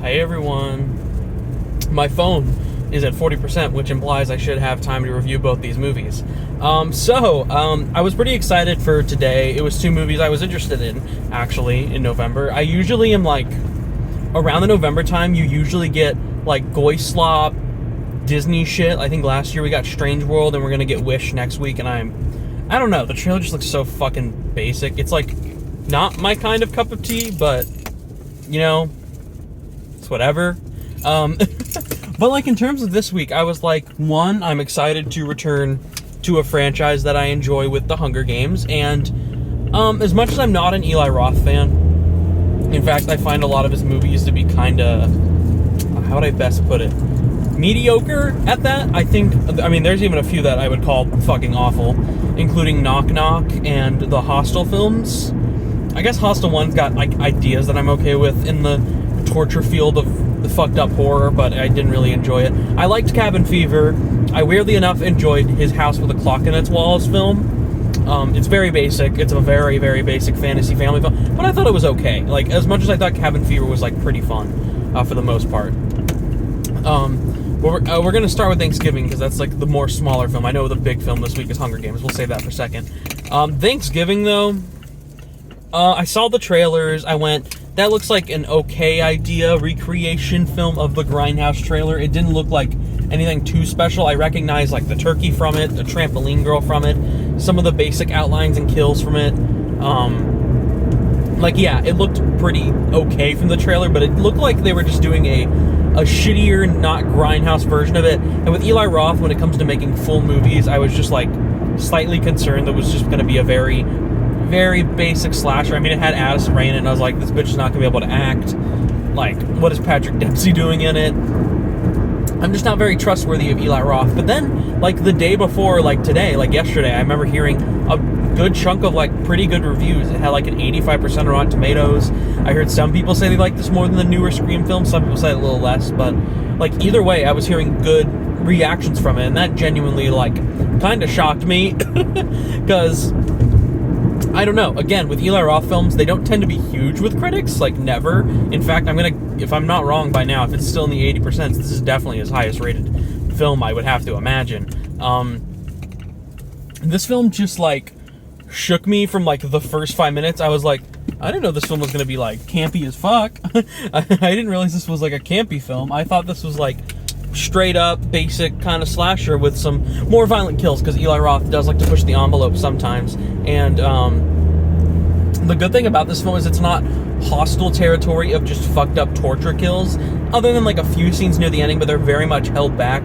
Hey everyone. My phone is at 40%, which implies I should have time to review both these movies. I was pretty excited for today. It was two movies I was interested in, actually, in November. I usually am like, around the November time, you usually get like Goy Slop, Disney shit. I think last year we got Strange World, and we're gonna get Wish next week, and I don't know, the trailer just looks so fucking basic. It's like, not my kind of cup of tea, but, you know, it's whatever. But like in terms of this week, I was like, one, I'm excited to return to a franchise that I enjoy with the Hunger Games, and as much as I'm not an Eli Roth fan, in fact, I find a lot of his movies to be kinda, how would I best put it, mediocre at that. I mean, there's even a few that I would call fucking awful, including Knock Knock and the Hostel films. I guess Hostel 1's got like ideas that I'm okay with in the torture field of the fucked up horror, but I didn't really enjoy it. I liked Cabin Fever. I weirdly enough enjoyed his House with a Clock in Its Walls film. It's very basic. It's a very, very basic fantasy family film, but I thought it was okay. Like, as much as I thought Cabin Fever was like pretty fun for the most part. We're gonna start with Thanksgiving because that's like the more smaller film. I know the big film this week is Hunger Games. We'll save that for a second. Thanksgiving though, I saw the trailers. I went, that looks like an okay idea, recreation film of the Grindhouse trailer. It didn't look like anything too special. I recognize like the turkey from it, the trampoline girl from it, some of the basic outlines and kills from it. Like, yeah, it looked pretty okay from the trailer, but it looked like they were just doing a shittier, not Grindhouse version of it. And with Eli Roth, when it comes to making full movies, I was just like slightly concerned that it was just going to be a very, very basic slasher. I mean, it had Addison Rae in it, and I was like, this bitch is not going to be able to act. Like, what is Patrick Dempsey doing in it? I'm just not very trustworthy of Eli Roth. But then, like, the day before, like today, like yesterday, I remember hearing a good chunk of, like, pretty good reviews. It had, like, an 85% on Rotten Tomatoes. I heard some people say they liked this more than the newer Scream film. Some people say a little less. But, like, either way, I was hearing good reactions from it. And that genuinely, like, kind of shocked me. Because, I don't know. Again, with Eli Roth films, they don't tend to be huge with critics. Like, never. In fact, if I'm not wrong by now, if it's still in the 80%, this is definitely his highest rated film, I would have to imagine. This film just, like, shook me from, like, the first 5 minutes. I was like, I didn't know this film was going to be, like, campy as fuck. I didn't realize this was, like, a campy film. I thought this was, like, straight up, basic kind of slasher with some more violent kills, because Eli Roth does like to push the envelope sometimes. And, the good thing about this film is it's not hostile territory of just fucked up torture kills, other than, like, a few scenes near the ending, but they're very much held back.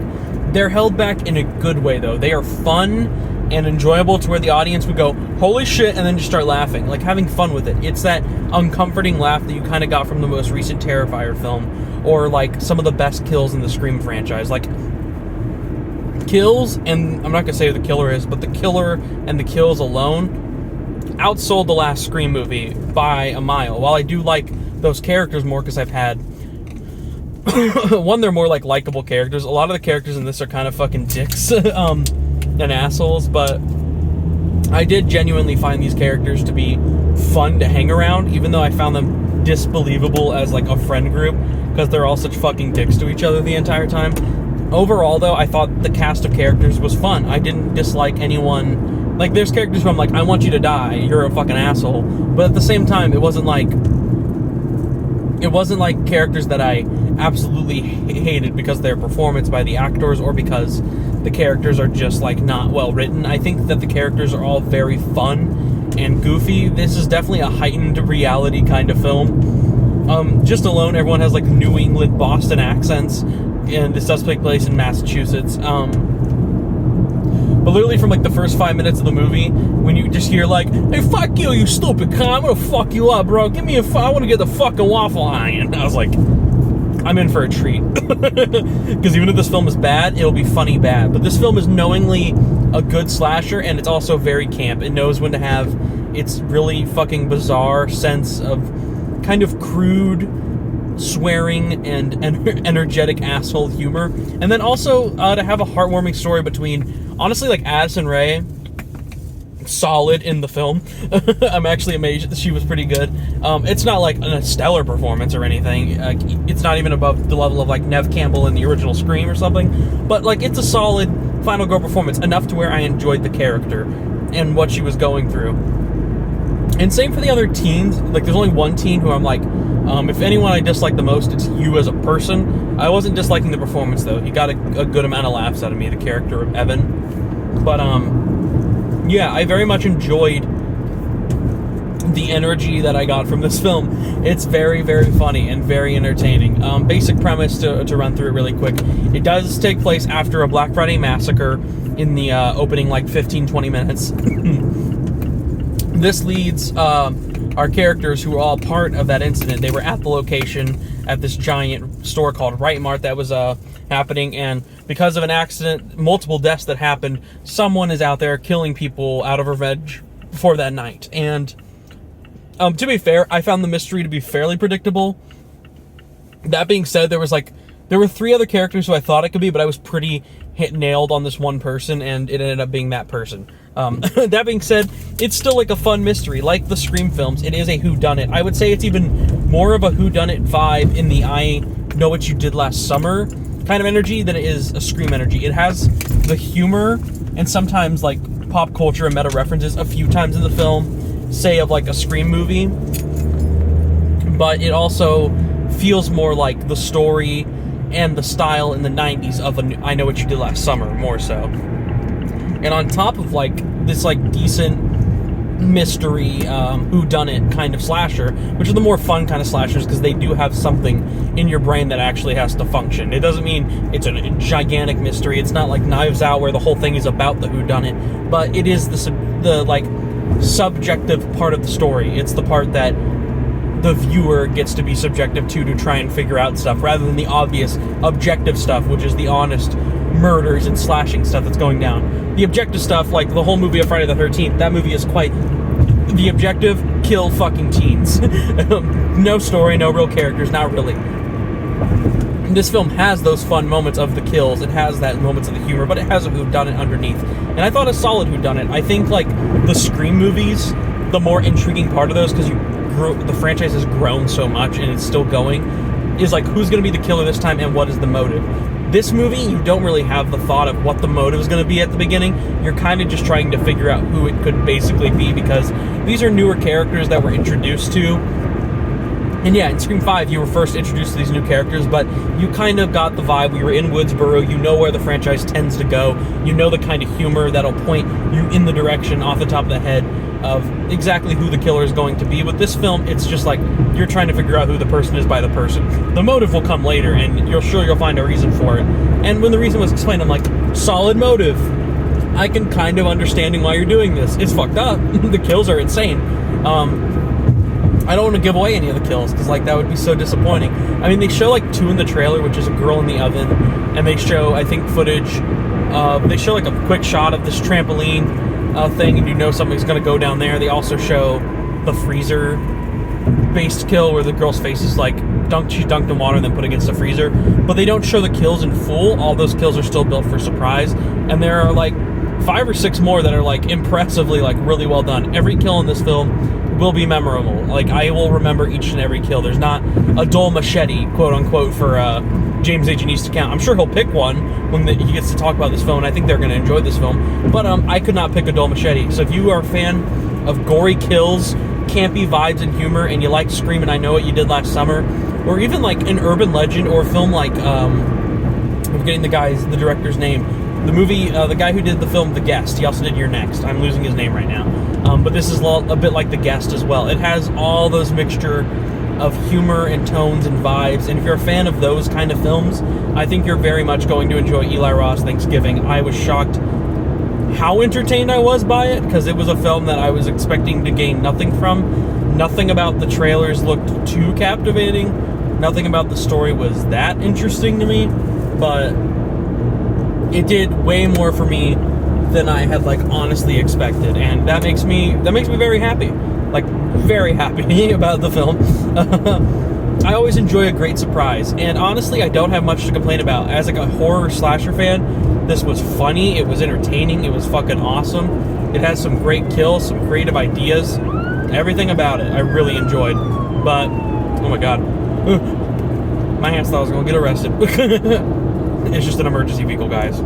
They're held back in a good way, though. They are fun and enjoyable to where the audience would go, holy shit, and then just start laughing, like having fun with it. It's that uncomforting laugh that you kind of got from the most recent Terrifier film, or like some of the best kills in the Scream franchise. Like, kills, and I'm not gonna say who the killer is, but the killer and the kills alone outsold the last Scream movie by a mile. While I do like those characters more because I've had one, they're more like likable characters. A lot of the characters in this are kind of fucking dicks and assholes, but I did genuinely find these characters to be fun to hang around, even though I found them disbelievable as like a friend group, because they're all such fucking dicks to each other the entire time. Overall, though, I thought the cast of characters was fun. I didn't dislike anyone. Like, there's characters who I'm like, I want you to die, you're a fucking asshole. But at the same time, it wasn't like characters that I absolutely hated because of their performance by the actors, or because the characters are just, like, not well written. I think that the characters are all very fun and goofy. This is definitely a heightened reality kind of film. Just alone, everyone has, like, New England, Boston accents, and this does take place in Massachusetts. But literally from, like, the first 5 minutes of the movie, when you just hear, like, hey, fuck you, you stupid cunt, I'm gonna fuck you up, bro, give me I wanna get the fucking waffle iron. I was like, I'm in for a treat. Because even if this film is bad, it'll be funny bad. But this film is knowingly a good slasher, and it's also very camp. It knows when to have its really fucking bizarre sense of kind of crude swearing and energetic asshole humor. And then also to have a heartwarming story between, honestly, like, Addison Rae solid in the film. I'm actually amazed that she was pretty good. It's not like a stellar performance or anything. It's not even above the level of like Neve Campbell in the original Scream or something, but like it's a solid final girl performance, enough to where I enjoyed the character and what she was going through. And same for the other teens. Like, there's only one teen who I'm like, if anyone I dislike the most, it's you as a person. I wasn't disliking the performance, though. He got a good amount of laughs out of me, the character of Evan. But, yeah, I very much enjoyed the energy that I got from this film. It's very, very funny and very entertaining. Basic premise to run through it really quick. It does take place after a Black Friday massacre in the opening, like, 15-20 minutes. This leads our characters, who were all part of that incident. They were at the location at this giant store called Right Mart that was happening, and because of an accident, multiple deaths that happened, someone is out there killing people out of revenge for that night. And to be fair, I found the mystery to be fairly predictable. That being said, there were 3 other characters who I thought it could be, but I was pretty nailed on this one person, and it ended up being that person. That being said, it's still like a fun mystery. Like the Scream films, it is a whodunit. I would say it's even more of a whodunit vibe in the I Know What You Did Last Summer kind of energy than it is a Scream energy. It has the humor and sometimes like pop culture and meta references a few times in the film, say of like a Scream movie, but it also feels more like the story and the style in the 90s of I Know What You Did Last Summer, more so. And on top of like this like decent mystery whodunit kind of slasher, which are the more fun kind of slashers because they do have something in your brain that actually has to function. It doesn't mean it's a gigantic mystery. It's not like Knives Out where the whole thing is about the whodunit, but it is the like subjective part of the story. It's the part that the viewer gets to be subjective to try and figure out stuff, rather than the obvious objective stuff, which is the honest murders and slashing stuff that's going down. The objective stuff, like the whole movie of Friday the 13th, that movie is quite the objective: kill fucking teens. No story, no real characters, not really. This film has those fun moments of the kills, it has that moments of the humor, but it has a whodunit underneath. And I thought a solid whodunit. I think like the Scream movies, the more intriguing part of those, because the franchise has grown so much and it's still going, is like who's going to be the killer this time and what is the motive. This movie, you don't really have the thought of what the motive is going to be at the beginning. You're kind of just trying to figure out who it could basically be, because these are newer characters that we're introduced to. And yeah, in Scream 5, you were first introduced to these new characters, but you kind of got the vibe. We were in Woodsboro. You know where the franchise tends to go. You know the kind of humor that'll point you in the direction off the top of the head of exactly who the killer is going to be. With this film, it's just like you're trying to figure out who the person is by the person. The motive will come later, and you'll find a reason for it. And when the reason was explained, I'm like, solid motive. I can kind of understanding why you're doing this. It's fucked up. The kills are insane. I don't want to give away any of the kills, because like that would be so disappointing. I mean, they show like 2 in the trailer, which is a girl in the oven, and they show, I think, footage. They show like a quick shot of this trampoline thing, and you know something's going to go down there. They also show the freezer-based kill where the girl's face is like she's dunked in water and then put against the freezer. But they don't show the kills in full. All those kills are still built for surprise, and there are like 5 or 6 more that are like impressively like really well done. Every kill in this film will be memorable. Like, I will remember each and every kill. There's not a dull machete, quote unquote, for James Agent East to count. I'm sure he'll pick one when he gets to talk about this film, and I think they're going to enjoy this film. But I could not pick a dull machete. So if you are a fan of gory kills, campy vibes and humor, and you like Scream and I Know What You Did Last Summer, or even like an urban legend or a film like I'm forgetting the director's name. The movie, the guy who did the film The Guest, he also did You're Next. I'm losing his name right now. But this is a bit like The Guest as well. It has all those mixture of humor and tones and vibes, and if you're a fan of those kind of films, I think you're very much going to enjoy Eli Roth's Thanksgiving. I was shocked how entertained I was by it, because it was a film that I was expecting to gain nothing from. Nothing about the trailers looked too captivating. Nothing about the story was that interesting to me, but it did way more for me than I had like honestly expected, and that makes me very happy, like very happy about the film. I always enjoy a great surprise, and honestly, I don't have much to complain about. As like a horror slasher fan, This was funny. It was entertaining. It was fucking awesome. It has some great kills, some creative ideas. Everything about it I really enjoyed. But, oh my god. My hands thought I was going to get arrested. It's just an emergency vehicle, guys.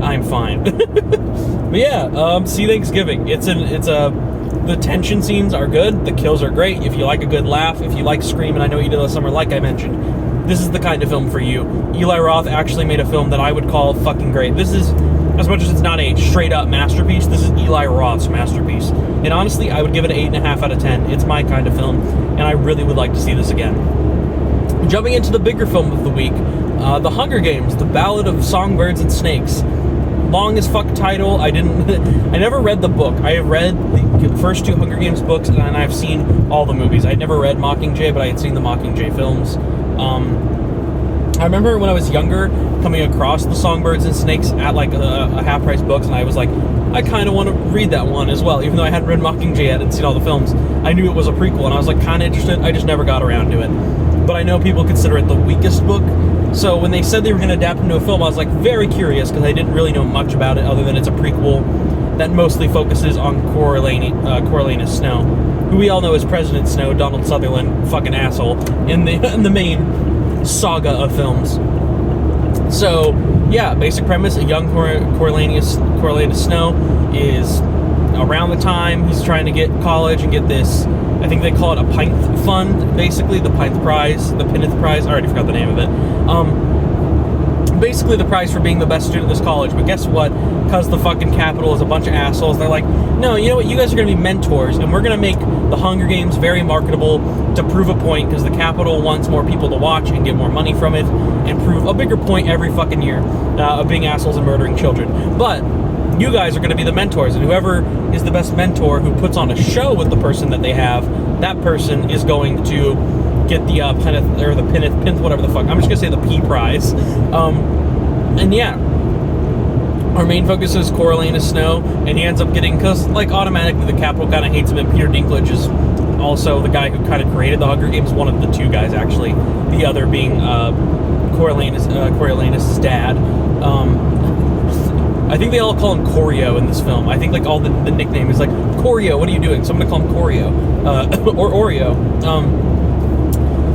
I'm fine. But yeah, see Thanksgiving. The tension scenes are good. The kills are great. If you like a good laugh, if you like Scream, and I know you did last summer, like I mentioned, this is the kind of film for you. Eli Roth actually made a film that I would call fucking great. This is, as much as it's not a straight-up masterpiece, this is Eli Roth's masterpiece. And honestly, I would give it an 8.5 out of 10. It's my kind of film, and I really would like to see this again. Jumping into the bigger film of the week, The Hunger Games, The Ballad of Songbirds and Snakes. Long as fuck title. I never read the book. I have read the first 2 Hunger Games books, and I've seen all the movies. I never read Mockingjay, but I had seen the Mockingjay films. I remember when I was younger coming across the Songbirds and Snakes at like a half-price books, and I was like, I kind of want to read that one as well, even though I hadn't read Mockingjay yet and seen all the films. I knew it was a prequel, and I was like kind of interested. I just never got around to it. But I know people consider it the weakest book. So when they said they were going to adapt it into a film, I was like very curious because I didn't really know much about it other than it's a prequel that mostly focuses on Coriolanus Snow, who we all know as President Snow, Donald Sutherland, fucking asshole, in the main saga of films. So yeah, basic premise: a young Coriolanus Snow is around the time he's trying to get college and get this. I think they call it a Pinth Fund, basically, the Pinth Prize, the Pinneth Prize, I already forgot the name of it. Basically the prize for being the best student at this college, but guess what? Because the fucking Capitol is a bunch of assholes, they're like, no, you know what, you guys are going to be mentors, and we're going to make the Hunger Games very marketable to prove a point, because the Capitol wants more people to watch and get more money from it, and prove a bigger point every fucking year of being assholes and murdering children. But you guys are going to be the mentors, and whoever is the best mentor who puts on a show with the person that they have, that person is going to get the Pinneth, whatever the fuck. I'm just going to say the P prize. And yeah, our main focus is Coriolanus Snow, and he ends up getting, because like automatically the Capitol kind of hates him, and Peter Dinklage is also the guy who kind of created the Hunger Games, one of the 2 guys actually, the other being Coriolanus' dad. I think they all call him Corio in this film. I think like all the nickname is like, Corio, what are you doing? So I'm gonna call him Corio, or Oreo.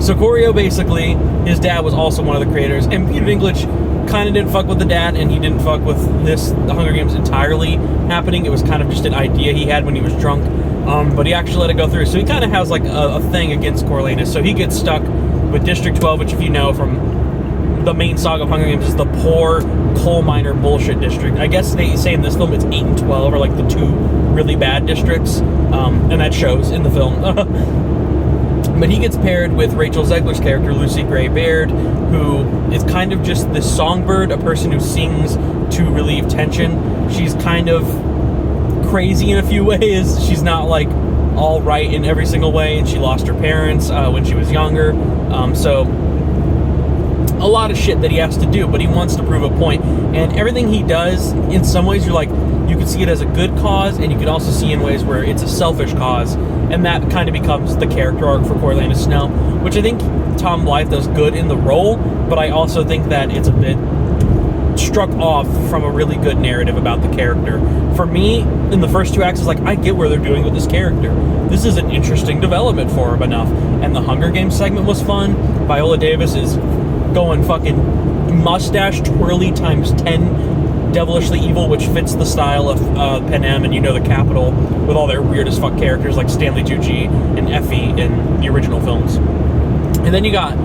So Corio, basically, his dad was also one of the creators, and Peter Dinklage kind of didn't fuck with the dad, and he didn't fuck with the Hunger Games entirely happening. It was kind of just an idea he had when he was drunk, but he actually let it go through. So he kind of has like a thing against Coriolanus. So he gets stuck with District 12, which if you know from the main saga of Hunger Games is the poor coal miner bullshit district. I guess they say in this film it's 8 and 12 are like the 2 really bad districts, and that shows in the film. But he gets paired with Rachel Zegler's character, Lucy Gray Baird, who is kind of just this songbird, a person who sings to relieve tension. She's kind of crazy in a few ways. She's not like all right in every single way, and she lost her parents when she was younger. So a lot of shit that he has to do, but he wants to prove a point. And everything he does, in some ways, you're like, you can see it as a good cause, and you can also see in ways where it's a selfish cause, and that kind of becomes the character arc for Coriolanus Snow, which I think Tom Blythe does good in the role, but I also think that it's a bit struck off from a really good narrative about the character. For me, in the first 2 acts, it's like, I get where they're doing with this character. This is an interesting development for him enough. And the Hunger Games segment was fun. Viola Davis is going fucking mustache twirly times 10 devilishly evil, which fits the style of Panem and the Capitol, with all their weird as fuck characters like Stanley Tucci and Effie in the original films. And then you got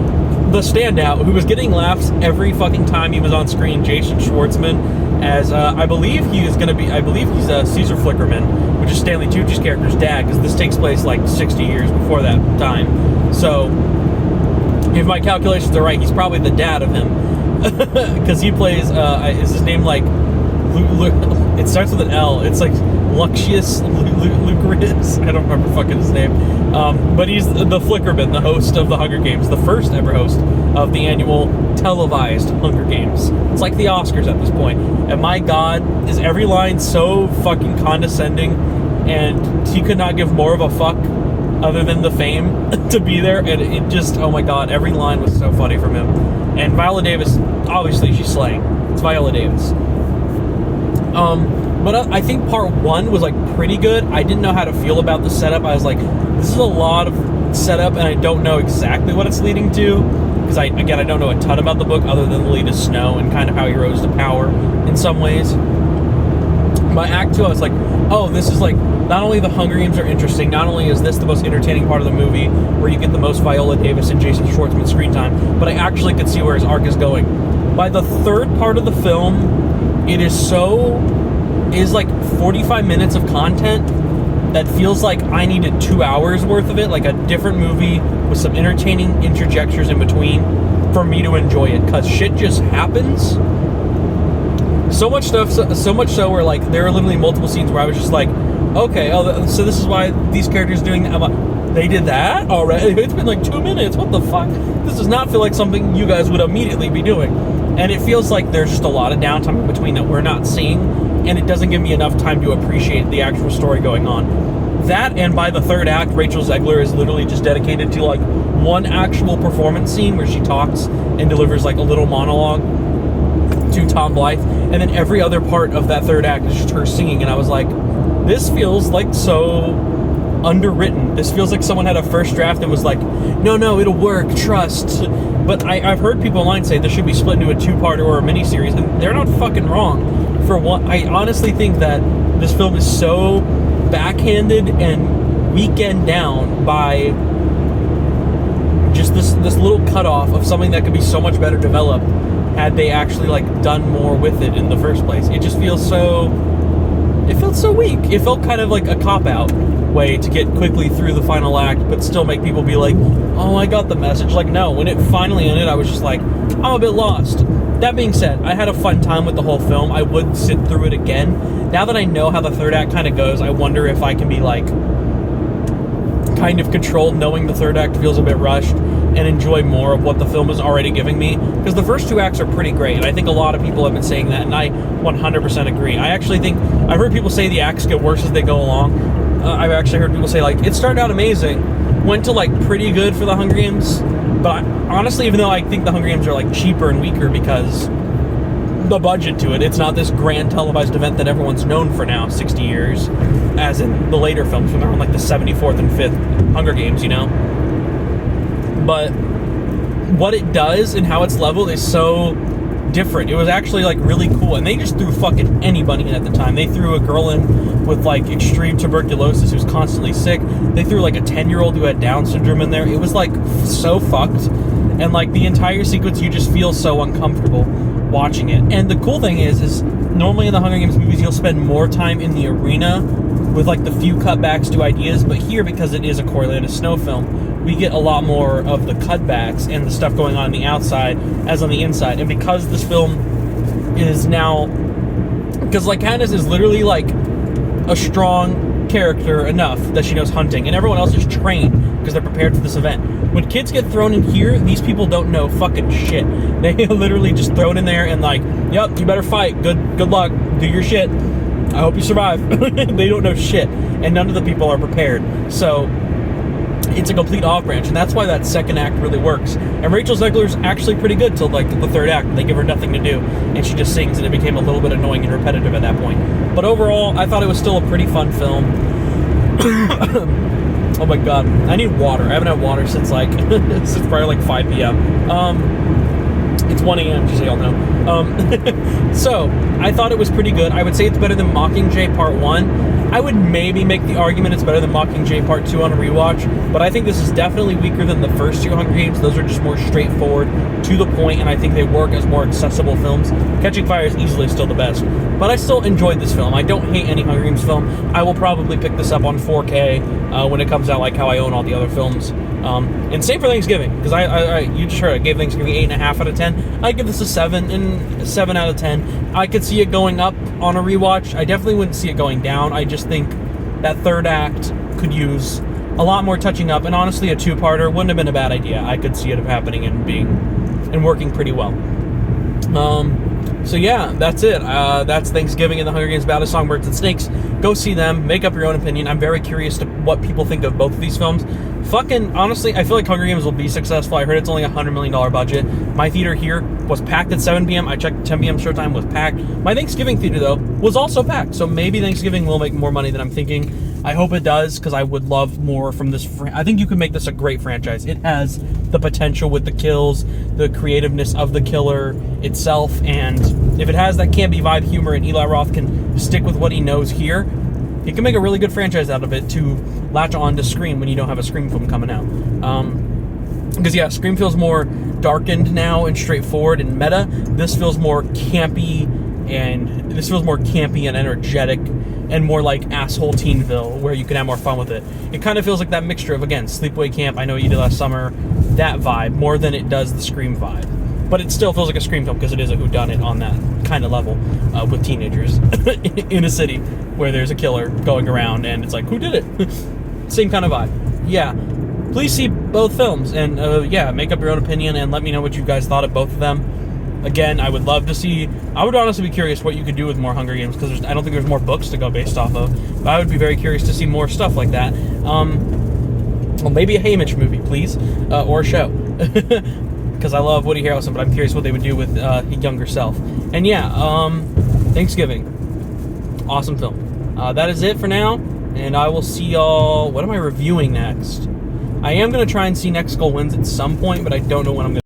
the standout who was getting laughs every fucking time he was on screen, Jason Schwartzman, as I believe he's Caesar Flickerman, which is Stanley Tucci's character's dad, because this takes place like 60 years before that time. So if my calculations are right, he's probably the dad of him, because he plays, is his name like, it starts with an L, it's like Lucius Lucarius, I don't remember fucking his name, but he's the Flickerman, the host of the Hunger Games, the first ever host of the annual televised Hunger Games. It's like the Oscars at this point, and my god, is every line so fucking condescending, and he could not give more of a fuck other than the fame to be there, and it just, oh my god, every line was so funny from him. And Viola Davis, obviously she's slaying. It's Viola Davis. But I think part 1 was like pretty good. I didn't know how to feel about the setup. I was like, this is a lot of setup, and I don't know exactly what it's leading to. Because I don't know a ton about the book other than the lead is Snow and kind of how he rose to power in some ways. By Act 2, I was like, oh, this is like, not only the Hunger Games are interesting, not only is this the most entertaining part of the movie, where you get the most Viola Davis and Jason Schwartzman screen time, but I actually could see where his arc is going. By the third part of the film, it is like 45 minutes of content that feels like I needed 2 hours worth of it, like a different movie with some entertaining interjectures in between for me to enjoy it, because shit just happens. So much stuff, so much so where like there are literally multiple scenes where I was just like, okay, so this is why these characters doing that. I'm like, they did that already? It's been like 2 minutes. What the fuck? This does not feel like something you guys would immediately be doing. And it feels like there's just a lot of downtime in between that we're not seeing, and it doesn't give me enough time to appreciate the actual story going on. That, and by the third act, Rachel Zegler is literally just dedicated to like one actual performance scene where she talks and delivers like a little monologue to Tom Blythe, and then every other part of that third act is just her singing, and I was like, this feels like so underwritten. This feels like someone had a first draft and was like, no, it'll work, trust. But I've heard people online say this should be split into a 2-parter or a miniseries, and they're not fucking wrong. For one, I honestly think that this film is so backhanded and weekend down by just this little cutoff of something that could be so much better developed had they actually like done more with it in the first place. It just feels so... It felt so weak. It felt kind of like a cop-out way to get quickly through the final act, but still make people be like, oh, I got the message. Like, no, when it finally ended, I was just like, I'm a bit lost. That being said, I had a fun time with the whole film. I would sit through it again. Now that I know how the third act kind of goes, I wonder if I can be like kind of controlled, knowing the third act feels a bit rushed, and enjoy more of what the film is already giving me, because the first 2 acts are pretty great, and I think a lot of people have been saying that, and I 100% agree. I actually think, I've heard people say the acts get worse as they go along. I've actually heard people say, like, it started out amazing, went to, like, pretty good for the Hunger Games, but honestly, even though I think the Hunger Games are, like, cheaper and weaker because the budget to it, it's not this grand televised event that everyone's known for now, 60 years, as in the later films when they're on, like, the 74th and 5th Hunger Games, you know? But what it does and how it's leveled is so different. It was actually like really cool, and they just threw fucking anybody in at the time. They threw a girl in with like extreme tuberculosis who's constantly sick. They threw like a 10-year-old who had Down syndrome in there. It was like so fucked, and like the entire sequence, you just feel so uncomfortable watching it. And the cool thing is normally in the Hunger Games movies you'll spend more time in the arena with like the few cutbacks to ideas, but here, because it is a Coriolanus Snow film, we get a lot more of the cutbacks and the stuff going on the outside as on the inside. And because this film is now... Because, like, Katniss is literally, like, a strong character enough that she knows hunting, and everyone else is trained because they're prepared for this event. When kids get thrown in here, these people don't know fucking shit. They literally just throw it in there and, like, yep, you better fight. Good luck. Do your shit. I hope you survive. They don't know shit. And none of the people are prepared. So... it's a complete off-branch, and that's why that second act really works. And Rachel Zegler's actually pretty good till like the third act. They give her nothing to do, and she just sings, and it became a little bit annoying and repetitive at that point. But overall, I thought it was still a pretty fun film. Oh my god, I need water. I haven't had water since like since probably like 5 p.m. It's 1 a.m. just so y'all know. So I thought it was pretty good. I would say it's better than Mockingjay Part 1. I would maybe make the argument it's better than Mockingjay Part 2 on a rewatch, but I think this is definitely weaker than the first 2 Hunger Games. Those are just more straightforward, to the point, and I think they work as more accessible films. Catching Fire is easily still the best, but I still enjoyed this film. I don't hate any Hunger Games film. I will probably pick this up on 4K when it comes out, like how I own all the other films. And same for Thanksgiving, because you just heard I gave Thanksgiving 8.5 out of 10. I give this a 7 out of 10. I could see it going up on a rewatch. I definitely wouldn't see it going down. I just think that third act could use a lot more touching up, and honestly, a 2-parter wouldn't have been a bad idea. I could see it happening and working pretty well. So yeah, that's it. That's Thanksgiving and the Hunger Games: Ballad, Songbirds and Snakes. Go see them. Make up your own opinion. I'm very curious to what people think of both of these films. fucking honestly, I feel like Hunger Games will be successful. I heard it's only $100 million budget. My theater here was packed at 7 p.m. I checked 10 p.m. showtime was packed. My Thanksgiving theater though was also packed. So maybe Thanksgiving will make more money than I'm thinking. I hope it does, because I would love more from this. I think you could make this a great franchise. It has the potential with the kills, the creativeness of the killer itself, and if it has that campy vibe humor and Eli Roth can stick with what he knows here, he can make a really good franchise out of it to latch on to Scream when you don't have a Scream film coming out. Because yeah, Scream feels more darkened now and straightforward and meta. This feels more campy and energetic and more like asshole Teenville, where you can have more fun with it. It kind of feels like that mixture of, again, Sleepaway Camp, I Know What You Did Last Summer, that vibe, more than it does the Scream vibe. But it still feels like a Scream film because it is a whodunit on that kind of level with teenagers in a city where there's a killer going around and it's like, who did it? Same kind of vibe. Yeah. Please see both films and make up your own opinion and let me know what you guys thought of both of them. Again, I would honestly be curious what you could do with more Hunger Games, because I don't think there's more books to go based off of. But I would be very curious to see more stuff like that. Well, maybe a Haymitch movie, please, or a show. Because I love Woody Harrelson, but I'm curious what they would do with his younger self. And yeah, Thanksgiving. Awesome film. That is it for now, and I will see y'all. What am I reviewing next? I am going to try and see Next Goal Wins at some point, but I don't know when I'm going to.